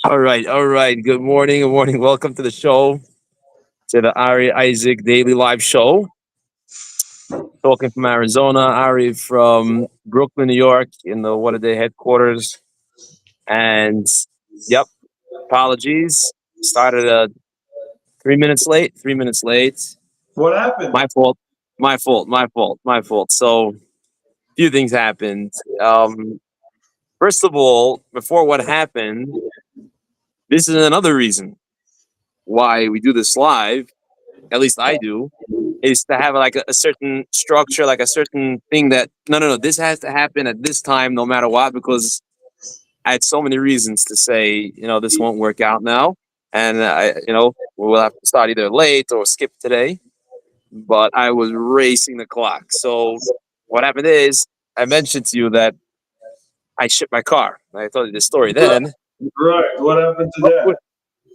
All right, all right. Good morning, good morning. Welcome to the show, to the Ari Isaac Daily Live Show. Talking from Arizona, Ari from Brooklyn, New York, in the What a Day headquarters. And yep, apologies. Started 3 minutes late. 3 minutes late. What happened? My fault. My fault. My fault. My fault. So, few things happened. First of all, before what happened, this is another reason why we do this live. At least I do, is to have like a certain structure, like a certain thing that no, this has to happen at this time, no matter what, because I had so many reasons to say, this won't work out now, and we'll have to start either late or skip today. But I was racing the clock. So what happened is I mentioned to you that I shipped my car. I told you this story Right. then. Right. What happened to But that?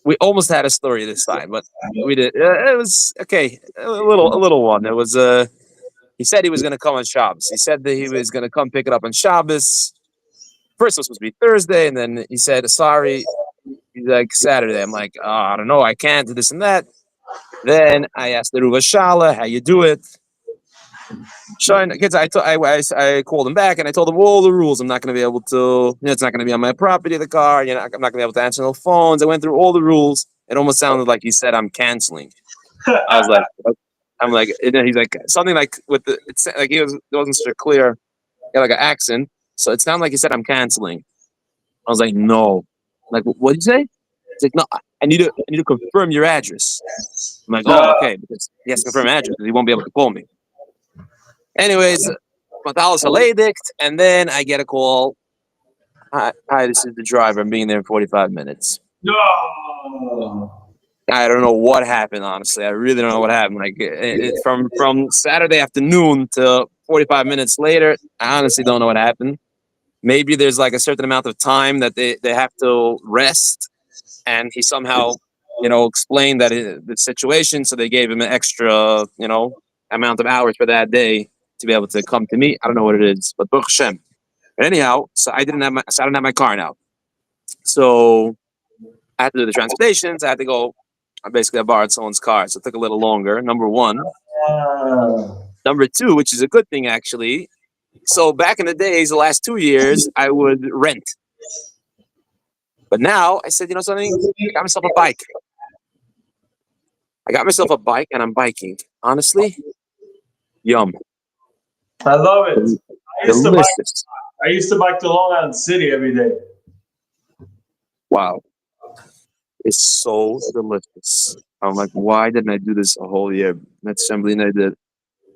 we almost had a story this time, but we did. It was okay, a little one. It was He said he was going to come on Shabbos. He said that he was going to come pick it up on Shabbos. First it was supposed to be Thursday, and then he said, sorry, he's like Saturday. I'm like, I don't know, I can't do this and that. Then I asked the Ruva Shala, how you do it? Shine, kids, I called him back and I told him all the rules. I'm not going to be able to, it's not going to be on my property, the car. I'm not going to be able to answer no phones. I went through all the rules. It almost sounded like he said I'm canceling. I was like, I'm like, and then he's like something like with the, it's like it wasn't so clear, got like an accent, so it sounded like he said I'm canceling. I was like, no, like what did you say? He's like, no, I need to confirm your address. I'm like, oh, Uh, okay, because he has to confirm address because he won't be able to call me. Anyways, Matalis Haledict, and then I get a call. Hi, this is the driver. I'm being there in 45 minutes. no. I don't know what happened. Honestly, I really don't know what happened. Like from Saturday afternoon to 45 minutes later, I honestly don't know what happened. Maybe there's like a certain amount of time that they have to rest, and he somehow explained that the situation, so they gave him an extra amount of hours for that day to be able to come to me. I don't know what it is, but Baruch Hashem. But anyhow, so I don't have my car now, so I had to do the transportations. I had to go. I borrowed someone's car, so it took a little longer. Number one. Uh, Number two, which is a good thing actually. So back in the days, the last 2 years, I would rent. But now I said, something? I got myself a bike. I got myself a bike and I'm biking. Honestly, yum. I love it. I used to bike. Delicious. I used to bike to Long Island City every day. Wow. It's so delicious. I'm like, why didn't I do this a whole year? That's something I did.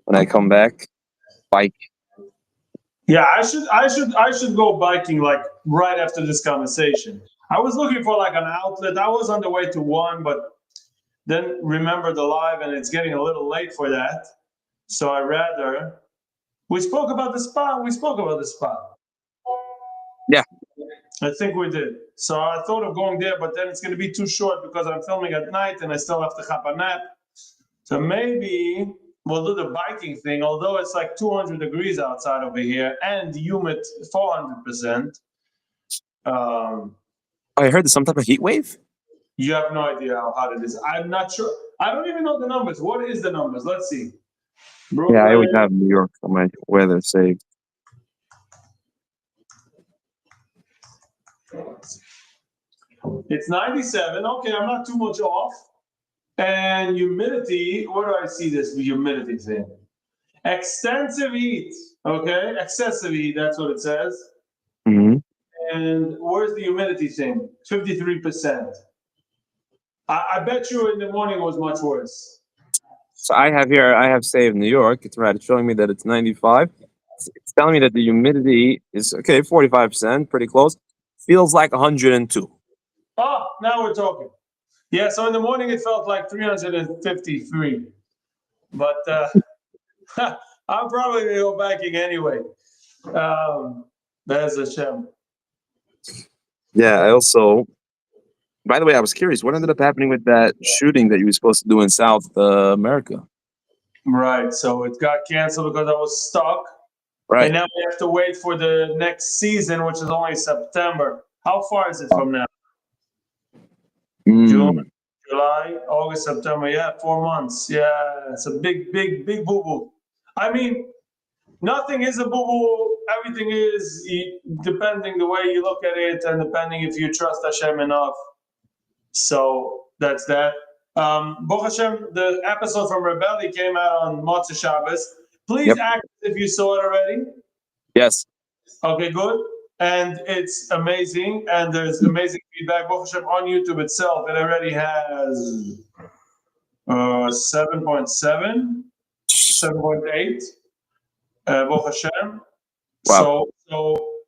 When I come back, bike. Yeah, I should go biking like right after this conversation. I was looking for like an outlet. I was on the way to one, but then remembered the live, and it's getting a little late for that. So I rather. We spoke about the spa. We spoke about the spa. Yeah. I think we did. So I thought of going there, but then it's going to be too short because I'm filming at night and I still have to have a nap. So maybe we'll do the biking thing, although it's like 200 degrees outside over here and humid 400%. Um, I heard there's some type of heat wave. you have no idea how hot it is. I'm not sure. I don't even know the numbers. What is the numbers? Let's see. Yeah, I always Brooklyn. have New York on my weather saved. It's 97. Okay, I'm not too much off. And humidity, where do I see this humidity thing? Extensive heat, okay? Excessive heat, that's what it says. Hmm. And where's the humidity thing? 53%. I bet you in the morning it was much worse. So I have saved New York. It's right. It's showing me that it's 95. It's telling me that the humidity is okay, 45%, pretty close. Feels like 102. Oh, now we're talking. Yeah, so in the morning it felt like 353. But I'm probably going to go biking anyway. That's a shame. Yeah, I also, by the way, I was curious, what ended up happening with that shooting that you were supposed to do in South America? Right, so it got canceled because I was stuck. And Right. now we have to wait for the next season, which is only September. How far is it from now? June, Mm. July, August, September. Yeah, 4 months. Yeah, it's a big, big, big boo boo. I mean, nothing is a boo boo. Everything is depending the way you look at it, and depending if you trust Hashem enough. So that's that. Baruch Hashem, the episode from Rebelli came out on Motzei Shabbos. Please Yep. act if you saw it already. Yes. Okay, good. And it's amazing, and there's amazing feedback. Baruch Hashem on YouTube itself, it already has 7.7, 7.8. Baruch Hashem. Wow. So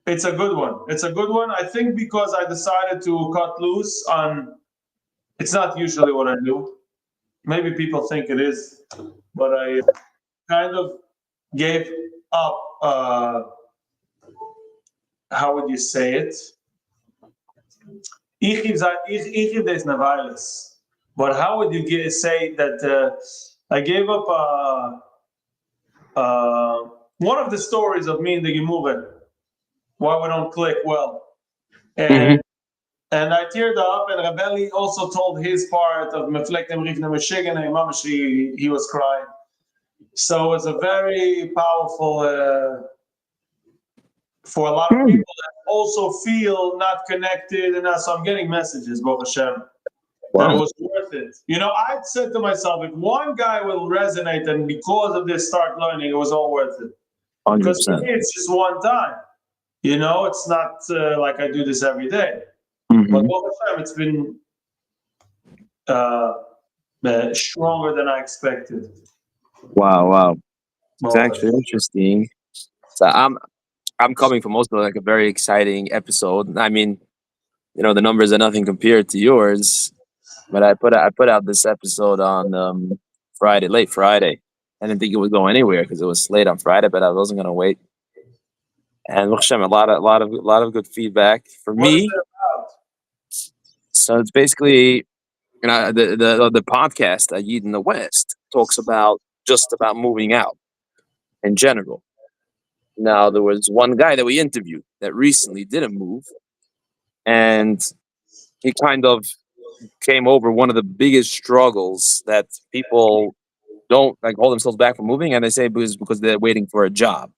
it's a good one. It's a good one. I think because I decided to cut loose on. It's not usually what I do. Maybe people think it is, but I kind of gave up. How would you say it? Ich des Navales. But how would you say that I gave up one of the stories of me and the Gemuvah, why we don't click well. Hmm. And I teared up, and Rebelli also told his part of Meflektem Rivne Meshigan, and Mamashi, he was crying. So it's a very powerful, for a lot of people that also feel not connected. And so I'm getting messages, Baruch Hashem, that it Wow. was worth it. I said to myself, if one guy will resonate, and because of this start learning, it was all worth it. Because for 100%. me, it's just one time. It's not like I do this every day. But Hmm. over time, it's been stronger than I expected. Wow. Wow. It's Well, actually interesting. So I'm coming from also like a very exciting episode. I mean, the numbers are nothing compared to yours, but I put out this episode on Friday, late Friday. I didn't think it would go anywhere because it was late on Friday, but I wasn't gonna wait. And Baruch Hashem, a lot of good feedback for what is me. it about? So it's basically the podcast Yid in the West talks about just about moving out in general. Now there was one guy that we interviewed that recently didn't move, and he kind of came over one of the biggest struggles that people don't like hold themselves back from moving, and they say because they're waiting for a job.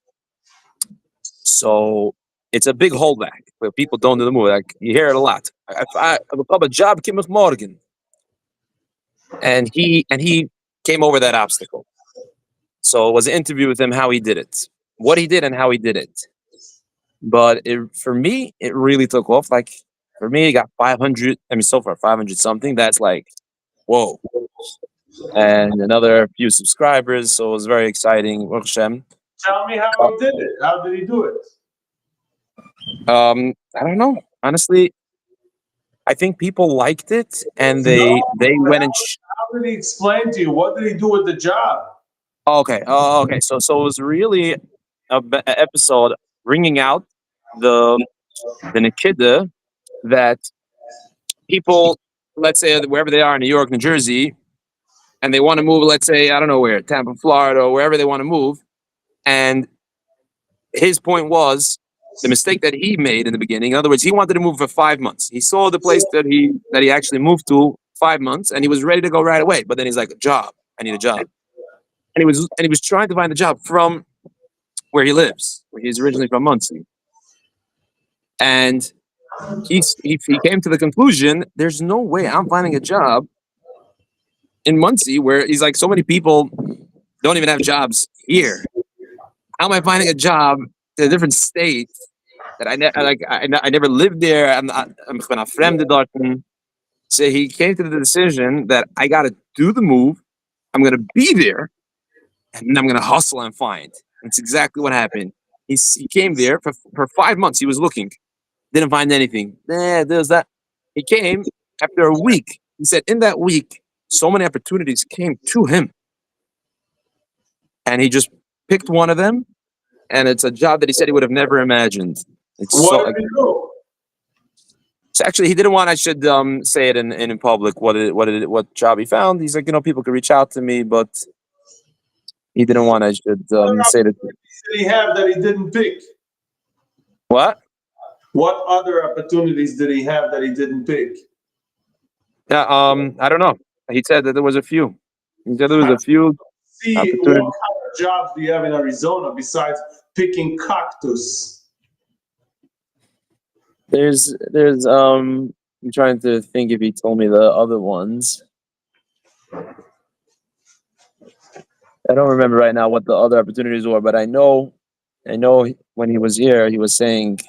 So it's a big holdback where people don't do the move. Like you hear it a lot. If I will have a job, Kimmich Morgan, and he came over that obstacle. So it was an interview with him how he did it, what he did, and how he did it. But for me, it really took off. Like for me, it got 500. I mean, so far 500 something. That's like whoa, and another few subscribers. So it was very exciting. Baruch Hashem. Tell me how he did it. How did he do it? I don't know. Honestly, I think people liked it, and No, they but went and. how did he explain to you? What did he do with the job? Okay. Oh, okay. So it was really a episode bringing out the Nikida that people, let's say wherever they are in New York, New Jersey, and they want to move, let's say, I don't know where, Tampa, Florida, or wherever they want to move. And his point was the mistake that he made in the beginning. In other words, he wanted to move for 5 months. He saw the place that he actually moved to 5 months, and he was ready to go right away. But then he's like, a job. I need a job. And he was trying to find a job from where he lives, where he's originally from Muncie. And he came to the conclusion, there's no way I'm finding a job in Muncie where he's like, so many people don't even have jobs here. How am I finding a job in a different state that I never lived there? I'm a friend dort. So he came to the decision that I got to do the move. I'm going to be there, and I'm going to hustle and find. That's exactly what happened. He came there for 5 months. He was looking, didn't find anything. There's that. He came after a week. He said in that week, so many opportunities came to him, and he just picked one of them. And it's a job that he said he would have never imagined. It's What so. did he do? So actually, he didn't want I should say it in public what job he found. He's like, people could reach out to me, but he didn't want I should What other say that. opportunities did he have that he didn't pick? What? What other opportunities did he have that he didn't pick? Yeah, I don't know. He said that there was a few. He said there was I a few see what opportunities. kind of jobs do you have in Arizona besides picking cactus? I'm trying to think if he told me the other ones. I don't remember right now what the other opportunities were, but when he was here, he was saying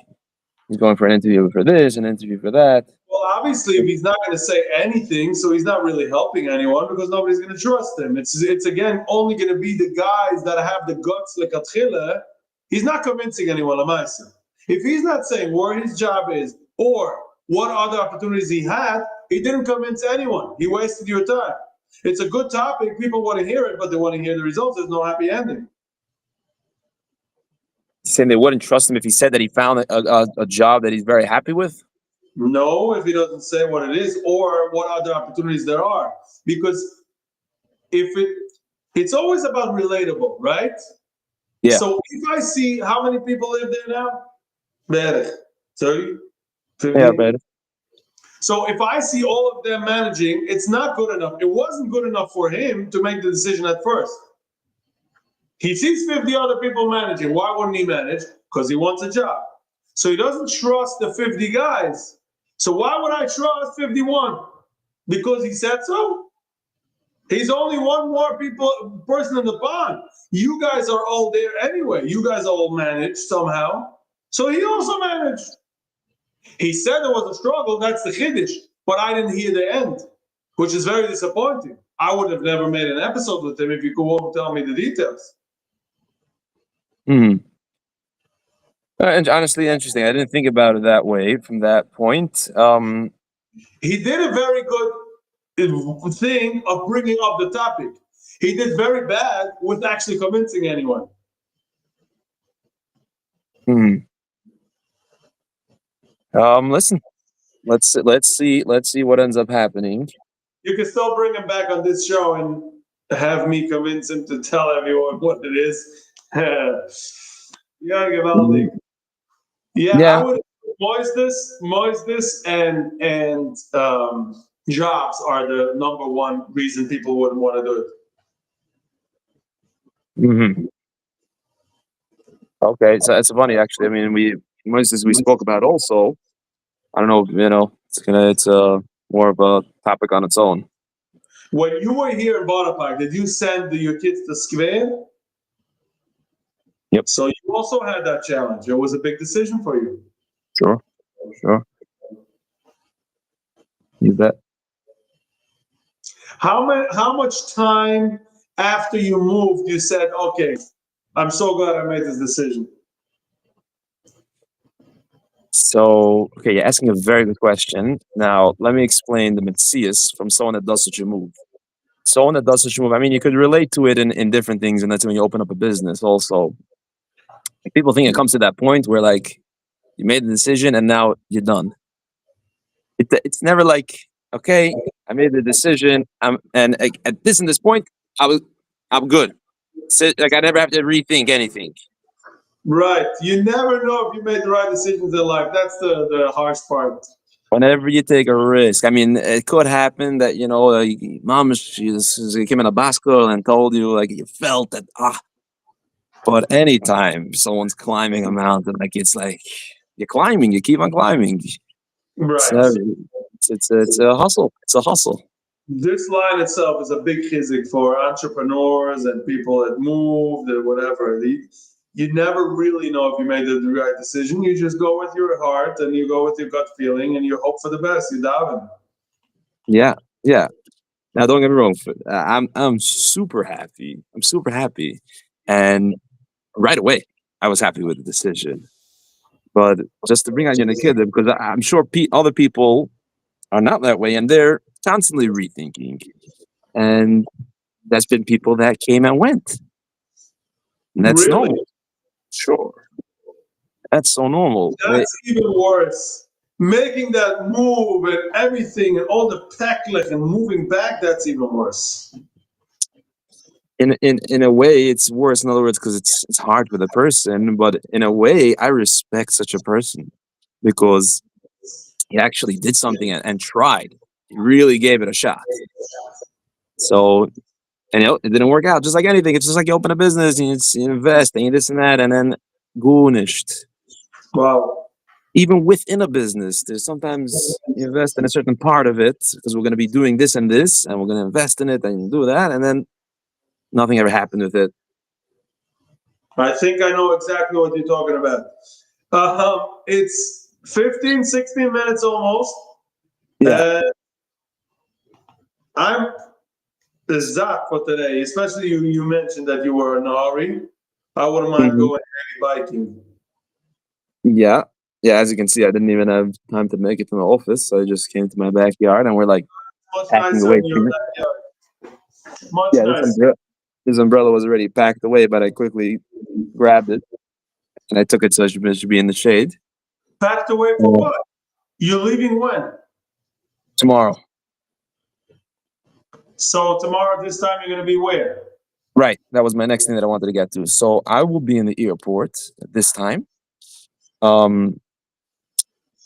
he's going for an interview for this, an interview for that. Well, obviously, if he's not going to say anything, so he's not really helping anyone because nobody's going to trust him. It's again only going to be the guys that have the guts like Atchila. He's not convincing anyone, Lamaisa. If he's not saying where his job is or what other opportunities he had, he didn't convince anyone. He wasted your time. It's a good topic. People want to hear it, but they want to hear the results. There's no happy ending. Saying they wouldn't trust him if he said that he found a job that he's very happy with. No, if he doesn't say what it is or what other opportunities there are. Because if it's always about relatable, right? Yeah, So if I see how many people live there now, better 30, yeah, 50. but So if I see all of them managing, it's not good enough. It wasn't good enough for him to make the decision at first. He sees 50 other people managing. Why wouldn't he manage? Because he wants a job. So he doesn't trust the 50 guys. So why would I trust 51? Because he said so? He's only one more person in the pond. You guys are all there anyway. You guys all managed somehow. So he also managed. He said there was a struggle. That's the Kiddush. But I didn't hear the end, which is very disappointing. I would have never made an episode with him if you could tell me the details. hmm. And honestly, interesting. I didn't think about it that way from that point. He did a very good thing of bringing up the topic. He did very bad with actually convincing anyone. hmm. Listen, let's see what ends up happening. You can still bring him back on this show and have me convince him to tell everyone what it is. Yeah, Givaldi. Yeah, Yeah. I would Moistus and jobs are the number one reason people wouldn't want to do it. hmm. Okay, so it's funny actually. I mean, most as we spoke about also. I don't know. It's more of a topic on its own. When you were here in Bonaparte, did you send your kids to Skver? Yep. So you also had that challenge. It was a big decision for you. Sure. Sure. You bet. How much time after you moved you said, okay, I'm so glad I made this decision? So, okay, you're asking a very good question. Now, let me explain the Metzius from someone that does such a move. Someone that does such a move, I mean, you could relate to it in different things, and that's when you open up a business also. Like, people think it comes to that point where, like, you made the decision and now you're done. It's never like, okay, I made the decision, and at this point, I'm good. So, like, I never have to rethink anything. Right. You never know if you made the right decisions in life. That's the harsh part. Whenever you take a risk, I mean, it could happen that mom she came in a basket and told you like you felt that But anytime someone's climbing a mountain, like it's like you're climbing, you keep on climbing. It's Right. uh, it's a hustle. It's a hustle. This line itself is a big chizik for entrepreneurs and people that moved or whatever. You never really know if you made the right decision. You just go with your heart and you go with your gut feeling and you hope for the best. You daven. Yeah, yeah. Now don't get me wrong. I'm super happy. I'm super happy, and right away I was happy with the decision. But just to bring on the kid, because I'm sure other people are not that way, and they're constantly rethinking. And that's been people that came and went, and that's Really? normal. Sure, that's so normal. That's even worse. Making that move and everything and all the packless and moving back, that's even worse. In a way, it's worse. In other words, because it's hard for the person, but in a way, I respect such a person because he actually did something and tried. really gave it a shot. So, and it didn't work out. Just like anything, it's just like you open a business and you invest and you this and that, and then garnished. Wow. Even within a business, there's sometimes you invest in a certain part of it because we're going to be doing this and this, and we're going to invest in it and do that, and then nothing ever happened with it. I think I know exactly what you're talking about. It's 15, 16 minutes almost. Yeah. I'm Zach for today, especially you mentioned that you were an Ari. I wouldn't mind Mhm. going biking. Yeah. Yeah. As you can see, I didn't even have time to make it to my office. So I just came to my backyard and we're like Much packing nicer away. in your backyard. Much Yeah, nicer. this umbrella was already packed away, but I quickly grabbed it and I took it so it should be in the shade. Packed away for Uh, what? You're leaving when? Tomorrow. So tomorrow this time you're gonna be where? Right. That was my next thing that I wanted to get to. So I will be in the airport at this time. Um,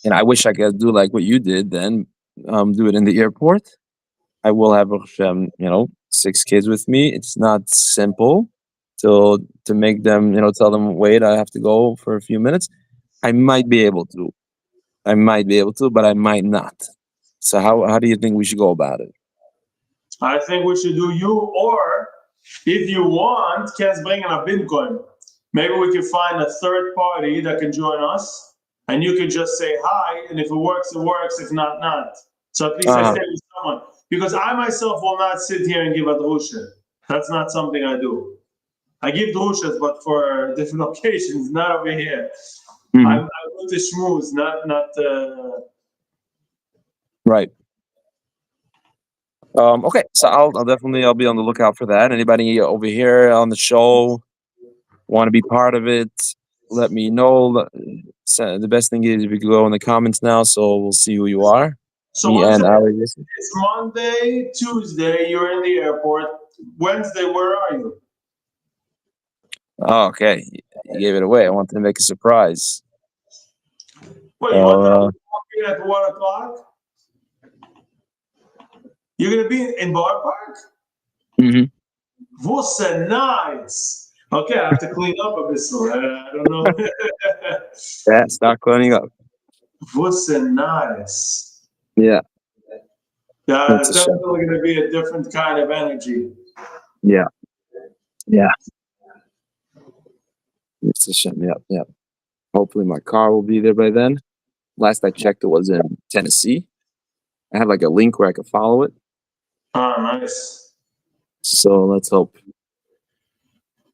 and I wish I could do like what you did then, do it in the airport. I will have, 6 kids with me. It's not simple to make them, tell them, wait, I have to go for a few minutes. I might be able to. I might be able to, but I might not. So how do you think we should go about it? I think we should do you, or if you want, Ken's bringing a Bitcoin. Maybe we can find a third party that can join us, and you can just say hi, and if it works, it works. If not, not. So at least I Uh, stay with someone. Because I myself will not sit here and give a drusha. That's not something I do. I give drushas, but for different occasions, not over here. mhm. I go to schmooze, not. Right. Okay. So I'll definitely I'll be on the lookout for that. Anybody over here on the show want to be part of it? Let me know. The best thing is if you could go in the comments now, so we'll see who you are. So Me one and second. Ari. It's Monday, Tuesday. You're in the airport. Wednesday, where are you? Oh, okay. You gave it away. I wanted to make a surprise. Well, you want to Uh, walk in at 1 o'clock? You're gonna be in Bar Park? mhm. Você nice. Okay, I have to clean up a bit, so I don't know. Yeah, start cleaning up. Você nice. Yeah, Yeah, that's it's a shame. definitely gonna be a different kind of energy. Yeah, yeah, it's a shame. Yeah, yeah. Hopefully my car will be there by then. Last I checked, it was in Tennessee. I had like a link where I could follow it. Ah, nice. So let's hope.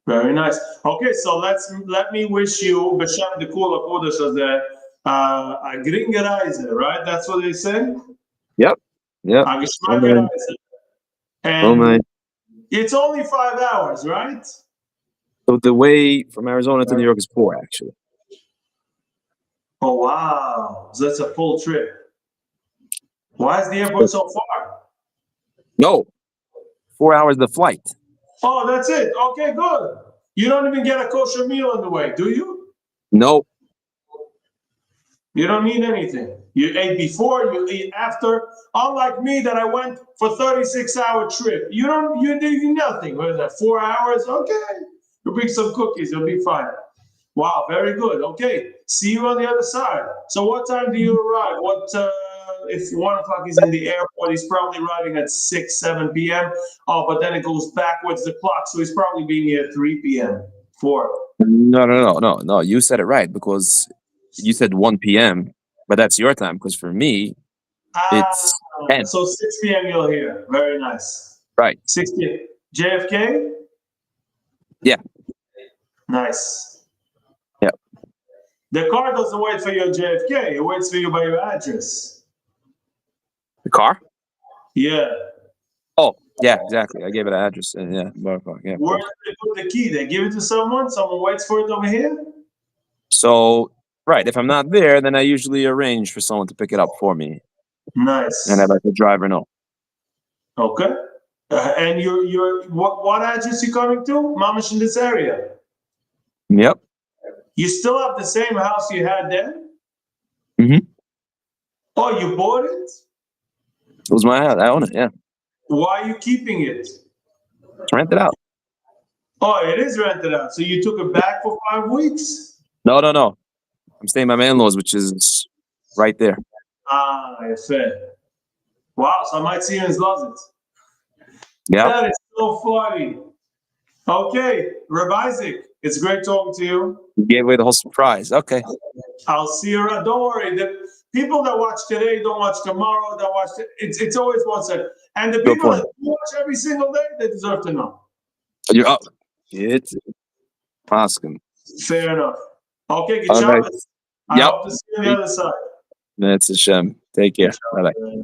Very nice. Okay, so let me wish you B'Shem the Kula Kodesh of the a gringe Reise, right? That's what they say. Yep, yep. A Oh Geschmacke man, Reise. oh man. And it's only 5 hours, right? So the way from Arizona to New York is 4 actually. Oh wow, so that's a full trip. Why is the airport so far? No, 4 hours the flight. Oh, that's it. Okay, good. You don't even get a kosher meal on the way, do you? Nope. You don't need anything. You ate before, you eat after. Unlike me, that I went for 36-hour trip. You do nothing. What is that? 4 hours? Okay. You bring some cookies, you'll be fine. Wow, very good. Okay, see you on the other side. So, what time do you arrive? If 1 o'clock is in the airport? He's probably arriving at 6, 7 p.m. Oh, but then it goes backwards the clock, so he's probably being here at 3 p.m. 4. No. You said it right because you said 1 p.m., but that's your time. Because for me, it's 10. So 6 p.m. you'll hear. Very nice. Right. 6 p.m. JFK? Yeah. Nice. Yeah. The car doesn't wait for you at JFK. It waits for you by your address. The car? Yeah. Oh, yeah, exactly. I gave it an address. Yeah, Bar Park. Yeah. Where do they put the key? They give it to someone? Someone waits for it over here? So, right, if I'm not there, then I usually arrange for someone to pick it up for me, and I Nice. let the driver know. Okay. And what address you coming to? Mamish in this area. Yep. You still have the same house you had then? Mm-hmm. Oh, you bought it? It was my house. I own it. Yeah, Why are you keeping it? rent it out. Oh, it is rented out. So you took it back for 5 weeks? No, no, no. I'm staying at my in-laws, which is right there. Ah, fair. Wow, so I might see you in Zlazit. Yeah. That is so funny. Okay, Reb Isaac, it's great talking to you. You gave away the whole surprise. Okay. I'll see you around. Don't worry. The people that watch today don't watch tomorrow. That watch it's always one set. And the Good people point. that watch every single day, they deserve to know. You're up. It's awesome. Fair enough. Okay, good All job. right. I Yep. hope to see you on the other side. That's a shame. Take care. Bye bye.